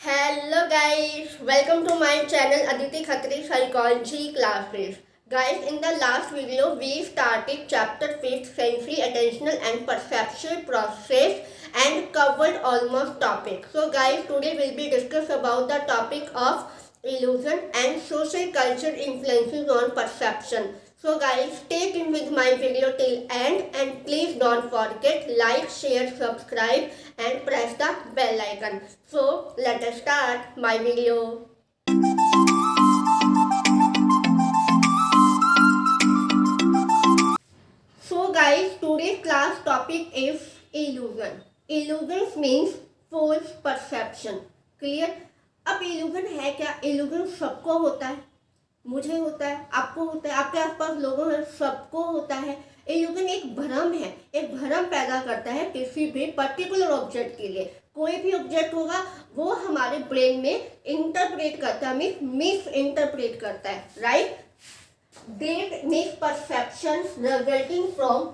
Hello guys, welcome to my channel Aditi Khatri Psychology Classes. Guys, in the last video we started chapter 5th sensory, attentional and perceptual process and covered almost topic. So guys, today we'll be discuss about the topic of illusion and social culture influences on perception. So guys, stay tuned with my video till end and please don't forget like, share, subscribe and press the bell icon. So let us start my video. So guys, today's class topic is illusion. Illusions means false perception. Clear? अब illusion है क्या? Illusion सबको होता है, मुझे होता है, आपको होता है, आपके आसपास लोगों में सबको होता है। इल्यूजन एक भ्रम है, एक भ्रम पैदा करता है किसी भी पर्टिकुलर ऑब्जेक्ट के लिए। कोई भी ऑब्जेक्ट होगा वो हमारे ब्रेन में इंटरप्रेट करता है, मिस इंटरप्रेट करता है, right. There misperception resulting from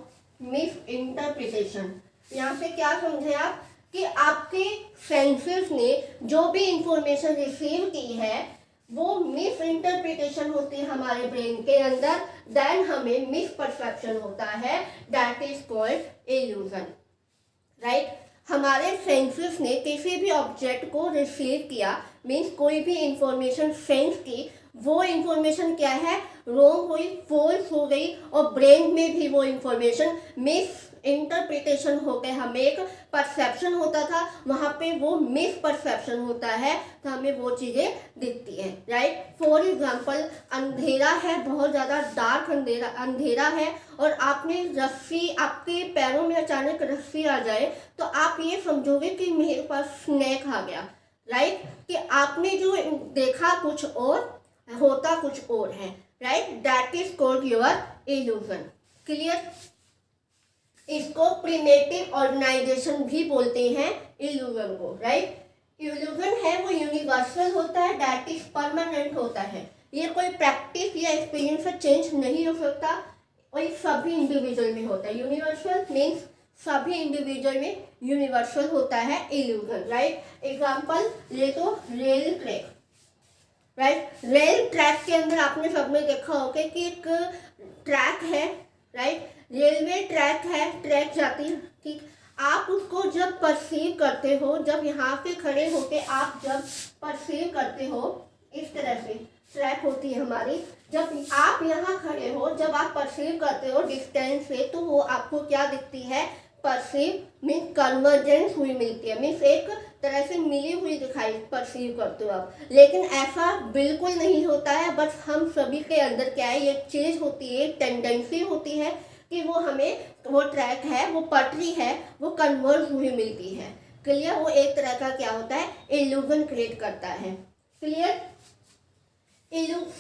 misinterpretation. यहाँ से क्या समझे आप कि आपके सेंसेस ने जो भी इंफॉर्मेशन रिसीव की है वो मिस इंटरप्रिटेशन होती है हमारे ब्रेन के अंदर, देन हमें मिस परसेप्शन होता है, that is called illusion, right. हमारे सेंसेस ने किसी भी ऑब्जेक्ट को रिसीव किया, मीन्स कोई भी इंफॉर्मेशन सेंस की, वो इंफॉर्मेशन क्या है, रॉन्ग हुई, फॉल्स हो गई और ब्रेन में भी वो इंफॉर्मेशन मिस इंटरप्रिटेशन होकर हमें एक परसेप्शन होता था, वहाँ पे वो मिस परसेप्शन होता है, तो हमें वो चीज़ें दिखती है, राइट। फॉर एग्जाम्पल, अंधेरा है, बहुत ज़्यादा डार्क अंधेरा है और आपने रस्सी, आपके पैरों में अचानक रस्सी आ जाए तो आप ये समझोगे कि मेरे पास स्नेक आ गया, राइट। कि आपने जो देखा कुछ और, होता कुछ और है, right. That is called your illusion. Clear? इसको प्रिमेटिव ऑर्गेनाइजेशन भी बोलते हैं इल्यूजन को, राइट। इल्यूजन है वो यूनिवर्सल होता है, दैट इज परमानेंट होता है। ये कोई प्रैक्टिस या एक्सपीरियंस से चेंज नहीं हो सकता और सभी इंडिविजुअल में होता है। यूनिवर्सल मीन्स सभी इंडिविजुअल में यूनिवर्सल होता है इल्यूजन, राइट। एग्जाम्पल ले तो rail track, right. Rail track के अंदर आपने सबने देखा होगा कि एक ट्रैक है, राइट। रेलवे ट्रैक है, ट्रैक जाती है, ठीक। आप उसको जब परसीव करते हो, जब यहाँ पे खड़े होके आप जब परसीव करते हो, इस तरह से ट्रैक होती है हमारी, जब आप यहाँ खड़े हो, जब आप परसीव करते हो डिस्टेंस से, तो वो आपको क्या दिखती है, परसीव मीन्स कन्वर्जेंस हुई मिलती है, मीन्स एक तरह से मिली हुई दिखाई परसीव करते हो आप। लेकिन ऐसा बिल्कुल नहीं होता है, बस हम सभी के अंदर क्या है, ये चीज होती है, टेंडेंसी होती है कि वो हमें, वो ट्रैक है, वो पटरी है, वो कन्वर्ज हुई मिलती है। क्लियर? वो एक तरह का क्या होता है, इल्यूजन क्रिएट करता है। Clear?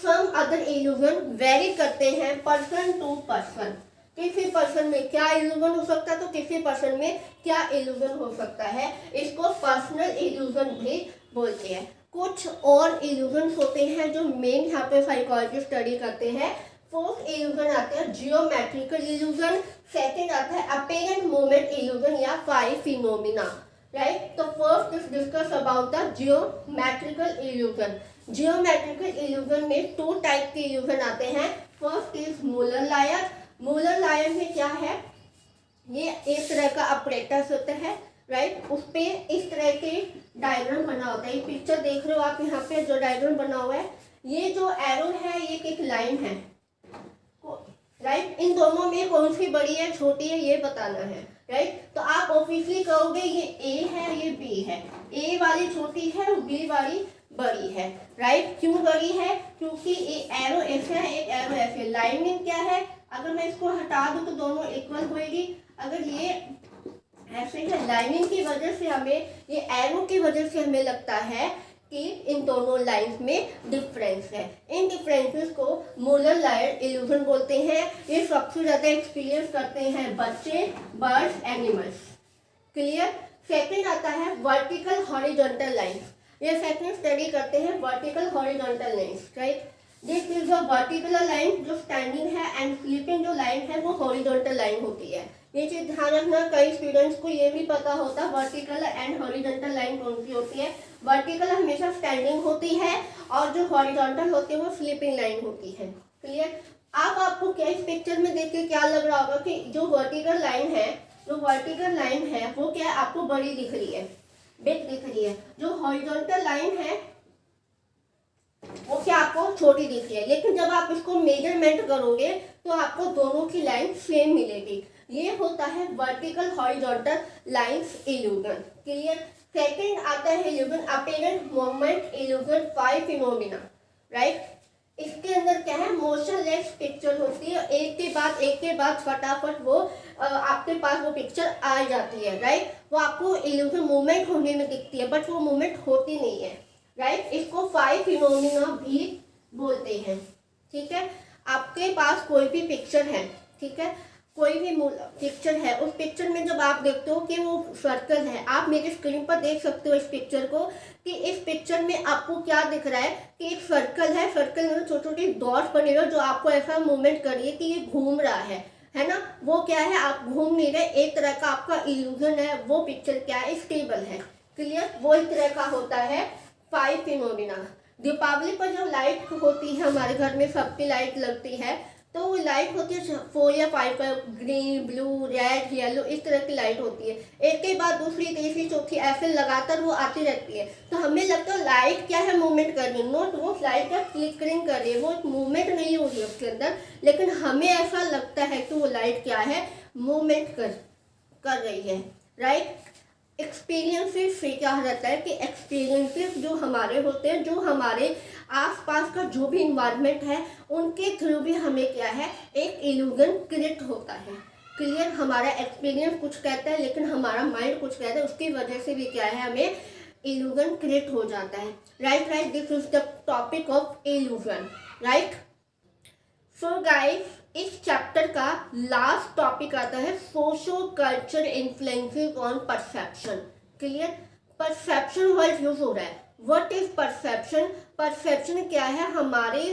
Some other illusion vary करते हैं पर्सन टू पर्सन। किसी पर्सन में क्या इल्यूजन हो सकता है तो किसी पर्सन में क्या इल्यूजन हो सकता है, इसको पर्सनल इल्यूजन भी बोलते हैं। कुछ और इल्यूजन होते हैं जो मेन यहाँ पे साइकोलॉजी स्टडी करते हैं। फोर्थ इल्यूजन आते हैं जियोमेट्रिकल इल्यूजन, सेकंड आता है अपीयरेंट मोमेंट इल्यूजन या फाइव फिनोमिना, राइट। तो first is discuss about the geometrical illusion. Geometrical illusion में टू टाइप के इल्यूजन आते हैं। First is Muller Lyer. Muller Lyer में क्या है, ये एक तरह का अपरेटस होता है, राइट। उस पे इस तरह के डायग्राम बना होता है, ये पिक्चर देख रहे हो आप, यहाँ पे जो डायग्राम बना हुआ है, ये जो एरो है ये एक लाइन है, राइट। इन दोनों में कौन सी बड़ी है छोटी है ये बताना है, राइट। तो आप ऑब्वियसली कहोगे ये ए है, ये बी है, ए वाली छोटी है और बी वाली बड़ी है, राइट। क्यों बड़ी है, क्योंकि ये एरो ऐसे है, एक एरो ऐसे। लाइनिंग क्या है, अगर मैं इसको हटा दूं तो दोनों इक्वल होएगी। अगर ये ऐसे है, लाइनिंग की वजह से हमें, ये एरो की वजह से हमें लगता है कि इन दोनों लाइंस में डिफरेंस है। इन डिफरेंसेस को मूलर लायर इल्यूजन बोलते हैं। ये सबसे ज्यादा एक्सपीरियंस करते हैं बच्चे, बर्ड्स, एनिमल्स। क्लियर? सेकंड आता है वर्टिकल हॉरिजॉन्टल लाइंस। ये सेकंड स्टडी करते हैं vertical horizontal lines, right. This is a vertical line जो स्टैंडिंग है एंड स्लीपिंग जो लाइन है वो हॉरिजॉन्टल लाइन होती है। ये चीज ध्यान रखना। कई स्टूडेंट्स को ये भी पता होता है वर्टिकल एंड हॉरिजॉन्टल लाइन कौन सी होती है। वर्टिकल हमेशा स्टैंडिंग होती है और जो हॉरिजॉन्टल होती है वो स्लीपिंग लाइन होती है। क्लियर। अब आपको क्या इस पिक्चर में देख के क्या लग रहा होगा कि जो वर्टिकल लाइन है, जो वर्टिकल लाइन है वो क्या है, आपको बड़ी दिख रही है, बिग दिख रही है। जो हॉरिजॉन्टल लाइन है वो क्या आपको छोटी दिख रही है। लेकिन जब आप इसको मेजरमेंट करोगे तो आपको दोनों की लाइन सेम मिलेगी। ये होता है vertical horizontal lines illusion. Clear. Second आता है illusion appearance moment illusion 5 phenomena. Right. इसके अंदर क्या है, मोशनलेस पिक्चर होती है, एक के बाद फटाफट वो आपके पास वो पिक्चर आ जाती है। राइट। वो आपको इल्यूजन मूवमेंट होने में दिखती है बट वो मूवमेंट होती नहीं है। राइट। इसको 5 फिनोमिना भी बोलते हैं। ठीक है। आपके पास कोई भी पिक्चर है, ठीक है, कोई भी पिक्चर है, उस पिक्चर में जब आप देखते हो कि वो सर्कल है, आप मेरी स्क्रीन पर देख सकते हो इस पिक्चर को कि इस पिक्चर में आपको क्या दिख रहा है कि एक सर्कल है, सर्कल में छोटी छोटी डॉट्स बने हुए जो आपको ऐसा मूवमेंट कर रही है कि ये घूम रहा है ना। वो क्या है, आप घूम नहीं रहे, एक तरह का आपका इल्यूजन है। वो पिक्चर क्या है, स्टेबल है। क्लियर। वो एक तरह का होता है 5 फिनोमिना। दीपावली पर जो लाइट होती है हमारे घर में सबकी लाइट लगती है, तो वो लाइट होती है 4 या 5 का, ग्रीन, ब्लू, रेड, येलो, इस तरह की लाइट होती है। एक के बाद दूसरी, तीसरी, चौथी ऐसे लगातार वो आती रहती है। तो हमें लगता है लाइट क्या है, मूवमेंट कर रही है। नोट, वो लाइट क्या फ्लिकरिंग कर रही है, वो मूवमेंट नहीं हो रही है उसके अंदर, लेकिन हमें ऐसा लगता है कि वो लाइट क्या है, मूवमेंट कर रही है। राइट। एक्सपीरियंसेस से क्या रहता है कि एक्सपीरियंसेस जो हमारे होते हैं, जो हमारे आसपास का जो भी इन्वायरमेंट है उनके थ्रू भी हमें क्या है, एक इल्यूजन क्रिएट होता है। क्लियर। हमारा एक्सपीरियंस कुछ कहता है लेकिन हमारा माइंड कुछ कहता है, उसकी वजह से भी क्या है, हमें इल्यूजन क्रिएट हो जाता है। Right. This is the topic of illusion. Right. So guys, इस चैप्टर का लास्ट टॉपिक आता है socio culture influences on perception. Clear. Perception word use हो रहा है। What is perception? परसेप्शन क्या है, हमारे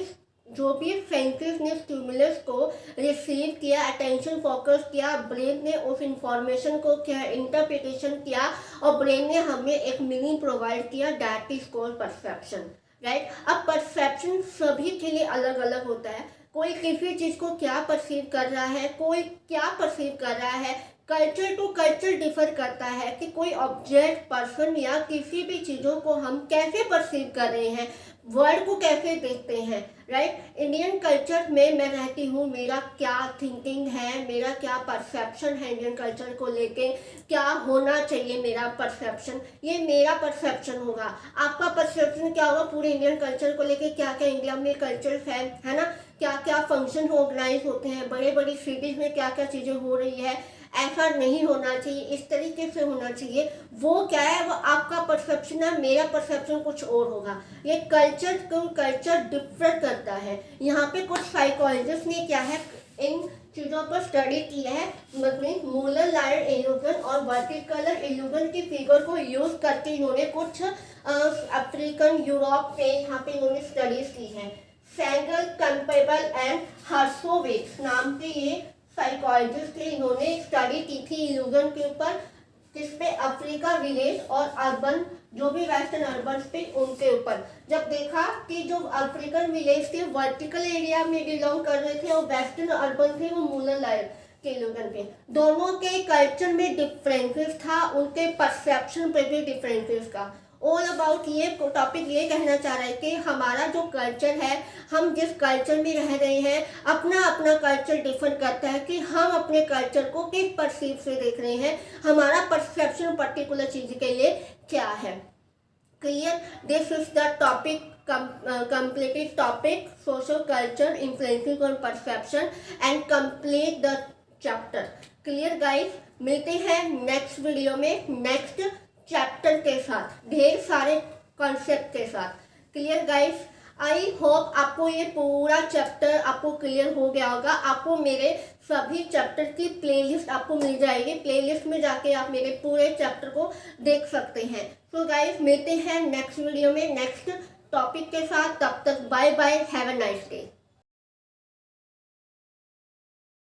जो भी सेंसेस ने स्टिमुलस को रिसीव किया, अटेंशन फोकस किया, ब्रेन ने उस इंफॉर्मेशन को क्या इंटरप्रिटेशन किया और ब्रेन ने हमें एक मीनिंग प्रोवाइड किया, that is called perception. Right. अब परसेप्शन सभी के लिए अलग अलग होता है। कोई किसी चीज को क्या परसीव कर रहा है, कोई क्या परसीव कर रहा है, कल्चर टू कल्चर डिफर करता है कि कोई ऑब्जेक्ट, पर्सन या किसी भी चीज़ों को हम कैसे परसीव कर रहे हैं, वर्ल्ड को कैसे देखते हैं। राइट। इंडियन कल्चर में मैं रहती हूँ, मेरा क्या थिंकिंग है, मेरा क्या परसेप्शन है इंडियन कल्चर को लेके, क्या होना चाहिए मेरा परसेप्शन, ये मेरा परसेप्शन होगा। आपका परसेप्शन क्या होगा पूरे इंडियन कल्चर को लेके, क्या क्या इंडिया में कल्चर है ना, क्या क्या फंक्शन ऑर्गेनाइज होते हैं, बड़े बड़ी सिटीज में क्या क्या चीज़ें हो रही है, ऐसा नहीं होना चाहिए, इस तरीके से होना चाहिए। वो क्या है, वो आपका परसेप्शन है, मेरा परसेप्शन कुछ और होगा। ये कल्चर को कल्चर डिफर करता है। यहाँ पे कुछ साइकोलॉजिस्ट ने क्या है इन चीज़ों पर स्टडी की है, मतलब मोलर लाइन इल्यूजन और वर्टिकल इल्यूजन की फिगर को यूज करके इन्होंने कुछ अफ्रीकन, यूरोप में यहाँ पे इन्होंने स्टडीज की है। सेंगल, कैंपेबल एंड हर्सोविट्ज नाम के ये साइकोलॉजिस्ट थे, इन्होंने स्टडी की थी इल्यूजन के ऊपर, जिसपे अफ्रीका विलेज और अर्बन, जो भी वेस्टर्न अर्बन पे, उनके ऊपर जब देखा कि जो अफ्रीकन विलेज थे वर्टिकल एरिया में बिलोंग कर रहे थे और वेस्टर्न अर्बन थे वो मूलर लाइन के इल्यूजन पे, दोनों के कल्चर में डिफरेंसेस था, उनके परसेप्शन पे भी डिफरेंसेस का। ऑल अबाउट ये टॉपिक ये कहना चाह रहा है कि हमारा जो कल्चर है, हम जिस कल्चर में रह रहे हैं, अपना अपना कल्चर डिफर करता है कि हम अपने कल्चर को किस परसीव से देख रहे हैं, हमारा परसेप्शन पर्टिकुलर चीज के लिए क्या है। Clear. This is the topic, completed topic social culture influencing on perception and complete the chapter. Clear guys, मिलते हैं नेक्स्ट वीडियो में नेक्स्ट चैप्टर के साथ, ढेर सारे कॉन्सेप्ट के साथ। क्लियर गाइस, आई होप आपको ये पूरा चैप्टर आपको क्लियर हो गया होगा। आपको मेरे सभी चैप्टर की प्लेलिस्ट आपको मिल जाएगी, प्लेलिस्ट में जाके आप मेरे पूरे चैप्टर को देख सकते हैं। सो गाइस, मिलते हैं नेक्स्ट वीडियो में नेक्स्ट टॉपिक के साथ, तब तक bye bye, have a nice day.